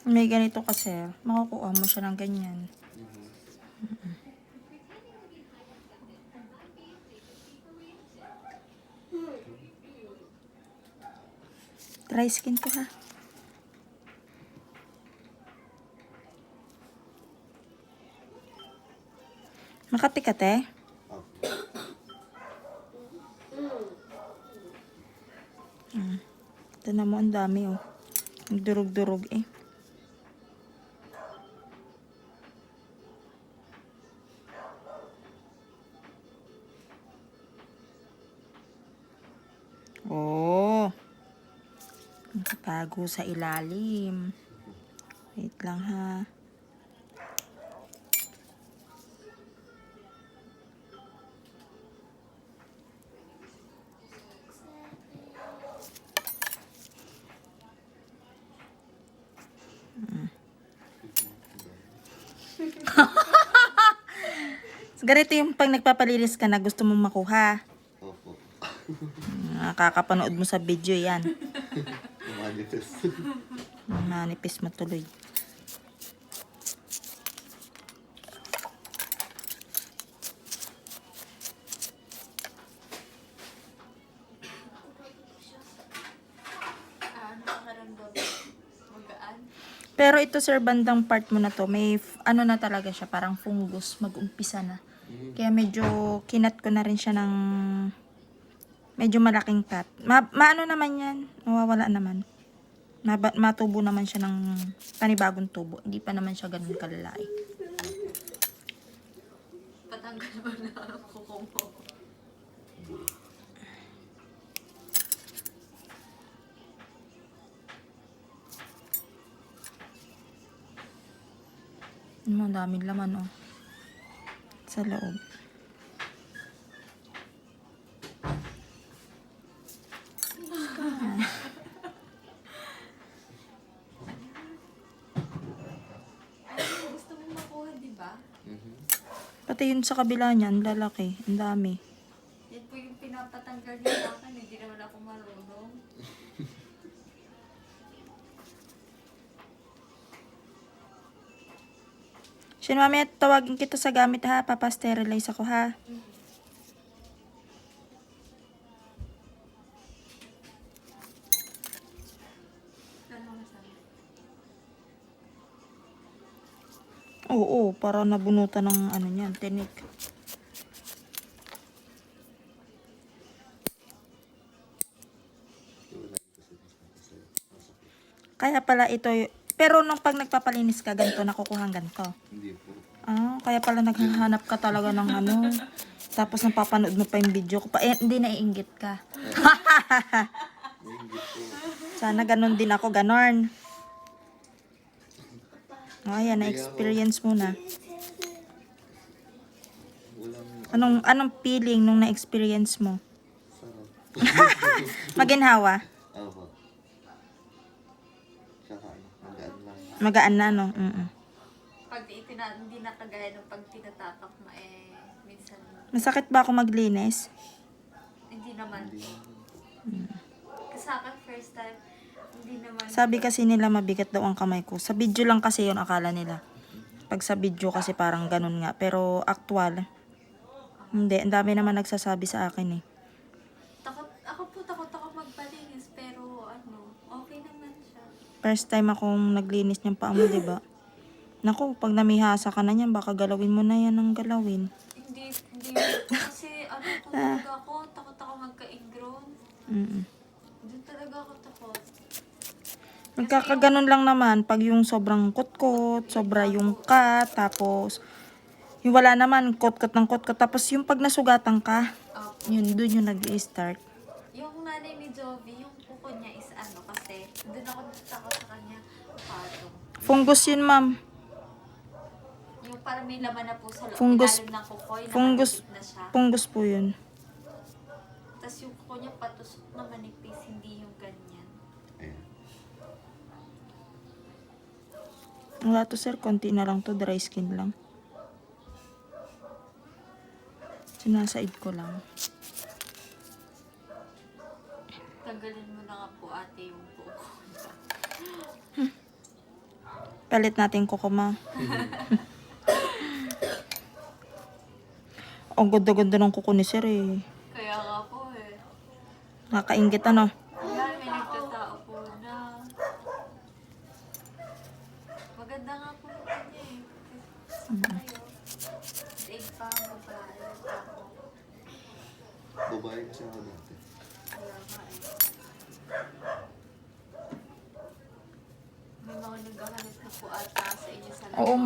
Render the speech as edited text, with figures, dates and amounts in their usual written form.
May ganito kasi, makukuha mo siya ng ganyan. Dry skin to ha. Makati ka te? Ito na mo, ang dami oh. Ang durog-durog eh. Oh. Nakatago sa ilalim. Wait lang ha. Ganito yung pag nagpapalinis ka na gusto mong makuha. Opo. Nakakapanood mo sa video yan. Manifest. Manipis matuloy. Pero ito sir, bandang part mo na to, may ano na talaga siya, parang fungus, mag-umpisa na. Kaya medyo kinat ko na rin siya ng medyo malaking cut. Maano naman yan, mawawala naman. Matubo naman siya ng panibagong tubo. Hindi pa naman siya ganun kalalaki. Patanggal mo na ang kuko mo. Ang daming laman oh. Sa loob. Gusto mo makuha, di ba? Pati yun sa kabila niyan, lalaki. Ang dami. Yan po yung pinapatanggal niya sa akin. Hindi naman ako marunong. Shin, mamaya tawagin kita sa gamit ha. Papasterilize ako ha. Ano masabi? Oo, para nabunutan ng ano niyan, tinik. Kaya pala ito, pero nung pag nagpapalinis ka, ganito, nakukuha ganito. Hindi po. Ah, kaya pala naghahanap ka talaga ng ano. Tapos napapanood mo pa yung video ko pa. Eh, hindi naiinggit ka. Hindi po. Sana ganun din ako, ganon. Oh, ayan, na-experience mo na. Walang Anong feeling nung na-experience mo? sarap. Maginhawa? Opo. Tsaka ano, magaan lang. Magaan na, no? Pag hindi na kagaya ng pag tinatapak mo minsan Masakit ba ako maglinis? hindi naman. Hindi. Kasi sa akin first time, hindi naman. Sabi kasi nila mabigat daw ang kamay ko. Sa video lang kasi yun akala nila. Pag sa video kasi parang ganun nga. Pero actual, hindi. Ang dami naman nagsasabi sa akin eh. Takot ako magpalinis pero okay naman siya. First time akong naglinis niyang paa mo, diba? Naku, pag namihasa ka na niyan, baka galawin mo na yan ng galawin. Hindi kasi talaga ako, takot ako magka-ingrown. Doon talaga ako takot. Magkakaganon lang naman pag yung sobrang kutkot, sobra yung cut, tapos yung wala naman, kutkot ng kutkot, tapos yung pag nasugatan ka, yun, dun yung nag-i-start. Yung nanay ni Jovi, yung kuko niya is kasi doon ako takot sa kanya, patong. Fungus yun, ma'am. Yung parang may laman na po sa loob, Fungus. ilalim ng kuko, Fungus. nakadikit na siya. Fungus po yun. Tapos yung kuko niya patusok na manipis, hindi yung ganyan. Ayan. Wala to sir, konti na lang to, dry skin lang. Sinasaid ko lang. Tanggalin mo na nga po ate yung kuko. Palit natin kukuma. Ang ganda-ganda ng kuko ni sir eh. Kaya nga po eh. Nakakaingit ano. Wala, may nagtatao po na. Maganda nga po yung kanya eh. Tayo. Daig pa ang babae. Babae kasi ako dati. Kaya nga eh. May mga naghahanap na po ata sa inyo sa Oo.